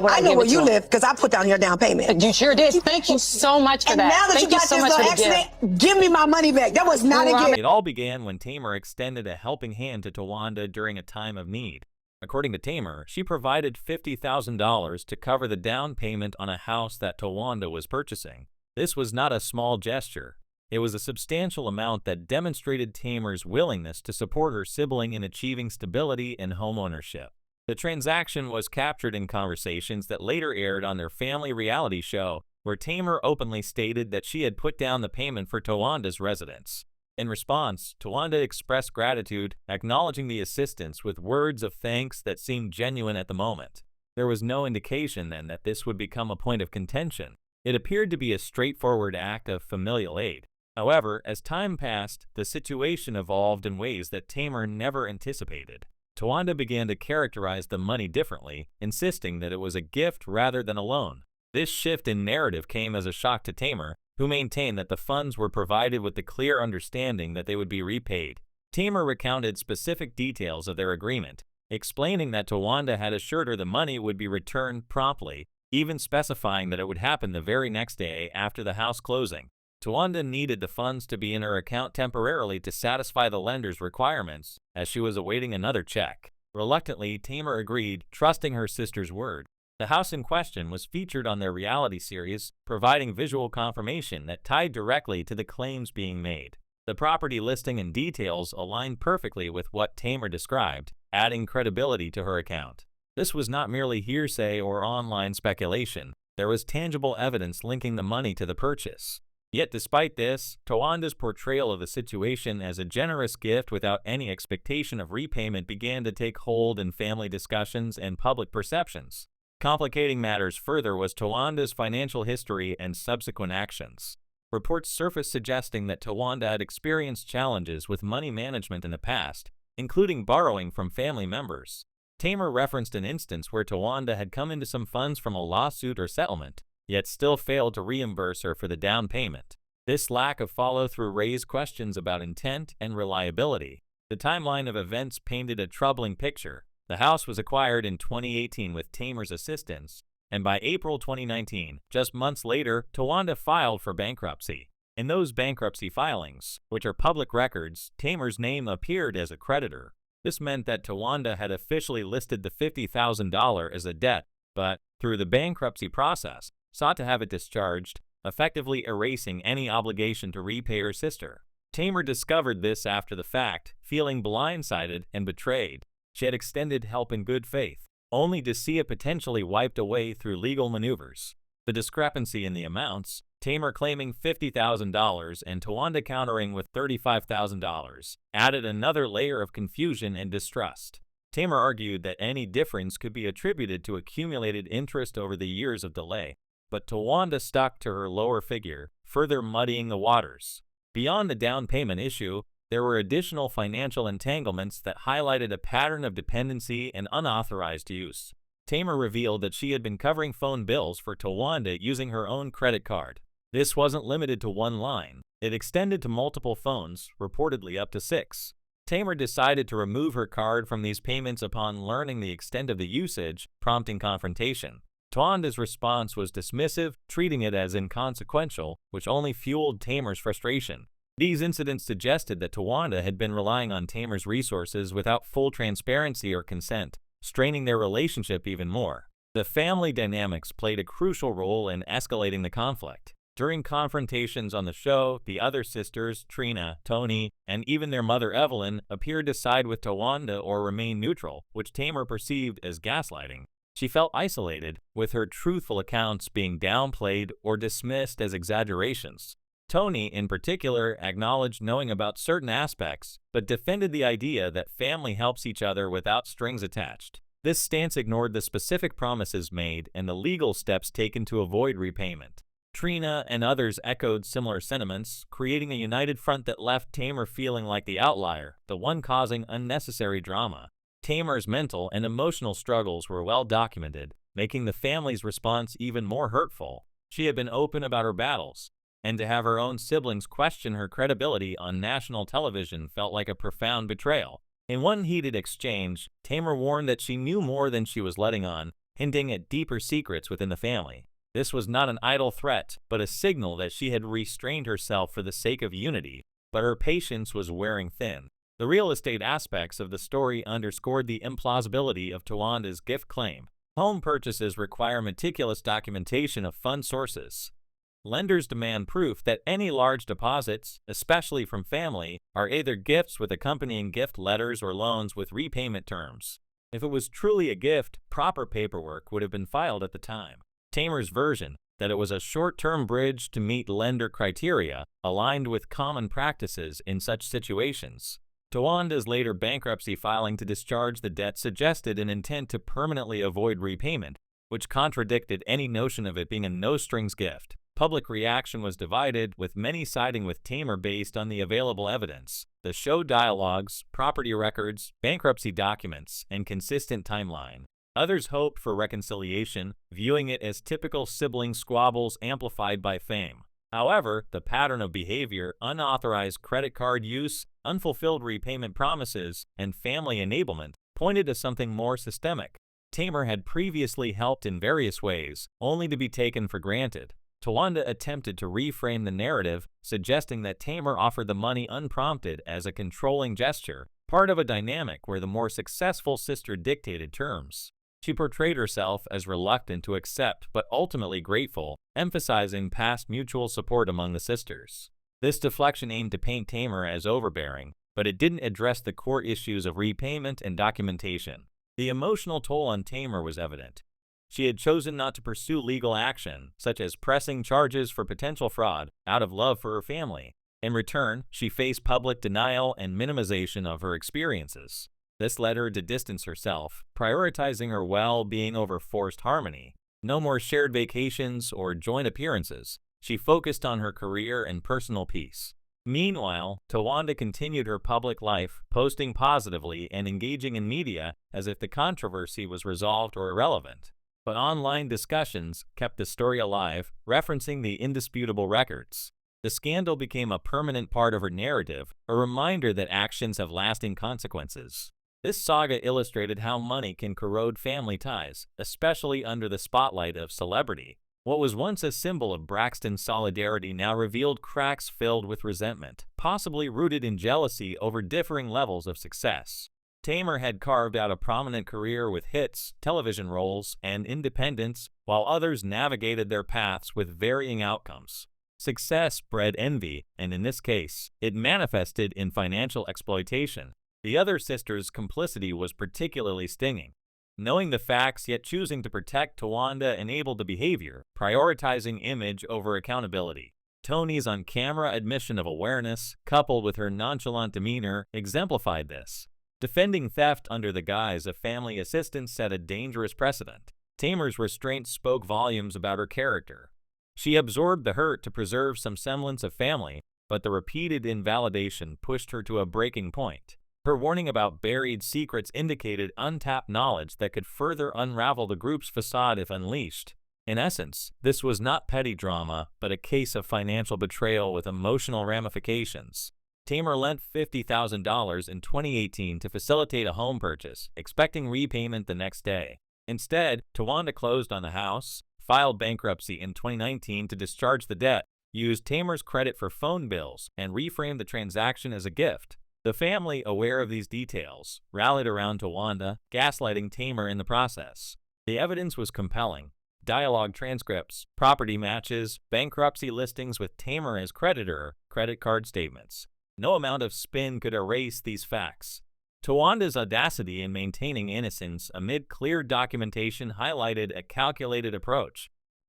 would I know where you live because I put down your down payment. You sure did. Thank you so much for And that. now that Thank you got so this much for little the gift. accident, give me my money back. That was not a gift. It all began when Tamar extended a helping hand to Towanda during a time of need. According to Tamar, she provided $50,000 to cover the down payment on a house that Towanda was purchasing. This was not a small gesture. It was a substantial amount that demonstrated Tamar's willingness to support her sibling in achieving stability and homeownership. The transaction was captured in conversations that later aired on their family reality show, where Tamar openly stated that she had put down the payment for Towanda's residence. In response, Towanda expressed gratitude, acknowledging the assistance with words of thanks that seemed genuine at the moment. There was no indication then that this would become a point of contention. It appeared to be a straightforward act of familial aid. However, as time passed, the situation evolved in ways that Tamar never anticipated. Towanda began to characterize the money differently, insisting that it was a gift rather than a loan. This shift in narrative came as a shock to Tamar, who maintained that the funds were provided with the clear understanding that they would be repaid. Tamar recounted specific details of their agreement, explaining that Towanda had assured her the money would be returned promptly, even specifying that it would happen the very next day after the house closing. Towanda needed the funds to be in her account temporarily to satisfy the lender's requirements, as she was awaiting another check. Reluctantly, Tamar agreed, trusting her sister's word. The house in question was featured on their reality series, providing visual confirmation that tied directly to the claims being made. The property listing and details aligned perfectly with what Tamar described, adding credibility to her account. This was not merely hearsay or online speculation. There was tangible evidence linking the money to the purchase. Yet despite this, Towanda's portrayal of the situation as a generous gift without any expectation of repayment began to take hold in family discussions and public perceptions. Complicating matters further was Towanda's financial history and subsequent actions. Reports surfaced suggesting that Towanda had experienced challenges with money management in the past, including borrowing from family members. Tamar referenced an instance where Towanda had come into some funds from a lawsuit or settlement, yet still failed to reimburse her for the down payment. This lack of follow-through raised questions about intent and reliability. The timeline of events painted a troubling picture. The house was acquired in 2018 with Tamar's assistance, and by April 2019, just months later, Towanda filed for bankruptcy. In those bankruptcy filings, which are public records, Tamar's name appeared as a creditor. This meant that Towanda had officially listed the $50,000 as a debt, but, through the bankruptcy process, sought to have it discharged, effectively erasing any obligation to repay her sister. Tamar discovered this after the fact, feeling blindsided and betrayed. She had extended help in good faith, only to see it potentially wiped away through legal maneuvers. The discrepancy in the amounts, Tamar claiming $50,000 and Towanda countering with $35,000, added another layer of confusion and distrust. Tamar argued that any difference could be attributed to accumulated interest over the years of delay, but Towanda stuck to her lower figure, further muddying the waters. Beyond the down payment issue, there were additional financial entanglements that highlighted a pattern of dependency and unauthorized use. Tamar revealed that she had been covering phone bills for Towanda using her own credit card. This wasn't limited to one line. It extended to multiple phones, reportedly up to 6. Tamar decided to remove her card from these payments upon learning the extent of the usage, prompting confrontation. Towanda's response was dismissive, treating it as inconsequential, which only fueled Tamar's frustration. These incidents suggested that Towanda had been relying on Tamar's resources without full transparency or consent, straining their relationship even more. The family dynamics played a crucial role in escalating the conflict. During confrontations on the show, the other sisters, Trina, Tony, and even their mother Evelyn, appeared to side with Towanda or remain neutral, which Tamar perceived as gaslighting. She felt isolated, with her truthful accounts being downplayed or dismissed as exaggerations. Tony, in particular, acknowledged knowing about certain aspects, but defended the idea that family helps each other without strings attached. This stance ignored the specific promises made and the legal steps taken to avoid repayment. Trina and others echoed similar sentiments, creating a united front that left Tamar feeling like the outlier, the one causing unnecessary drama. Tamar's mental and emotional struggles were well documented, making the family's response even more hurtful. She had been open about her battles, and to have her own siblings question her credibility on national television felt like a profound betrayal. In one heated exchange, Tamar warned that she knew more than she was letting on, hinting at deeper secrets within the family. This was not an idle threat, but a signal that she had restrained herself for the sake of unity, but her patience was wearing thin. The real estate aspects of the story underscored the implausibility of Towanda's gift claim. Home purchases require meticulous documentation of fund sources. Lenders demand proof that any large deposits, especially from family, are either gifts with accompanying gift letters or loans with repayment terms. If it was truly a gift, proper paperwork would have been filed at the time. Tamar's version, that it was a short-term bridge to meet lender criteria, aligned with common practices in such situations. Towanda's later bankruptcy filing to discharge the debt suggested an intent to permanently avoid repayment, which contradicted any notion of it being a no-strings gift. Public reaction was divided, with many siding with Tamar based on the available evidence. The show dialogues, property records, bankruptcy documents, and consistent timeline. Others hoped for reconciliation, viewing it as typical sibling squabbles amplified by fame. However, the pattern of behavior, unauthorized credit card use, unfulfilled repayment promises, and family enablement pointed to something more systemic. Tamar had previously helped in various ways, only to be taken for granted. Towanda attempted to reframe the narrative, suggesting that Tamar offered the money unprompted as a controlling gesture, part of a dynamic where the more successful sister dictated terms. She portrayed herself as reluctant to accept but ultimately grateful, emphasizing past mutual support among the sisters. This deflection aimed to paint Tamar as overbearing, but it didn't address the core issues of repayment and documentation. The emotional toll on Tamar was evident. She had chosen not to pursue legal action, such as pressing charges for potential fraud, out of love for her family. In return, she faced public denial and minimization of her experiences. This led her to distance herself, prioritizing her well-being over forced harmony. No more shared vacations or joint appearances. She focused on her career and personal peace. Meanwhile, Towanda continued her public life, posting positively and engaging in media as if the controversy was resolved or irrelevant. But online discussions kept the story alive, referencing the indisputable records. The scandal became a permanent part of her narrative, a reminder that actions have lasting consequences. This saga illustrated how money can corrode family ties, especially under the spotlight of celebrity. What was once a symbol of Braxton's solidarity now revealed cracks filled with resentment, possibly rooted in jealousy over differing levels of success. Tamar had carved out a prominent career with hits, television roles, and independence, while others navigated their paths with varying outcomes. Success bred envy, and in this case, it manifested in financial exploitation. The other sister's complicity was particularly stinging. Knowing the facts yet choosing to protect Towanda enabled the behavior, prioritizing image over accountability. Tony's on-camera admission of awareness, coupled with her nonchalant demeanor, exemplified this. Defending theft under the guise of family assistance set a dangerous precedent. Tamar's restraint spoke volumes about her character. She absorbed the hurt to preserve some semblance of family, but the repeated invalidation pushed her to a breaking point. Her warning about buried secrets indicated untapped knowledge that could further unravel the group's facade if unleashed. In essence, this was not petty drama, but a case of financial betrayal with emotional ramifications. Tamar lent $50,000 in 2018 to facilitate a home purchase, expecting repayment the next day. Instead, Towanda closed on the house, filed bankruptcy in 2019 to discharge the debt, used Tamar's credit for phone bills, and reframed the transaction as a gift. The family, aware of these details, rallied around Towanda, gaslighting Tamar in the process. The evidence was compelling. Dialogue transcripts, property matches, bankruptcy listings with Tamar as creditor, credit card statements. No amount of spin could erase these facts. Towanda's audacity in maintaining innocence amid clear documentation highlighted a calculated approach.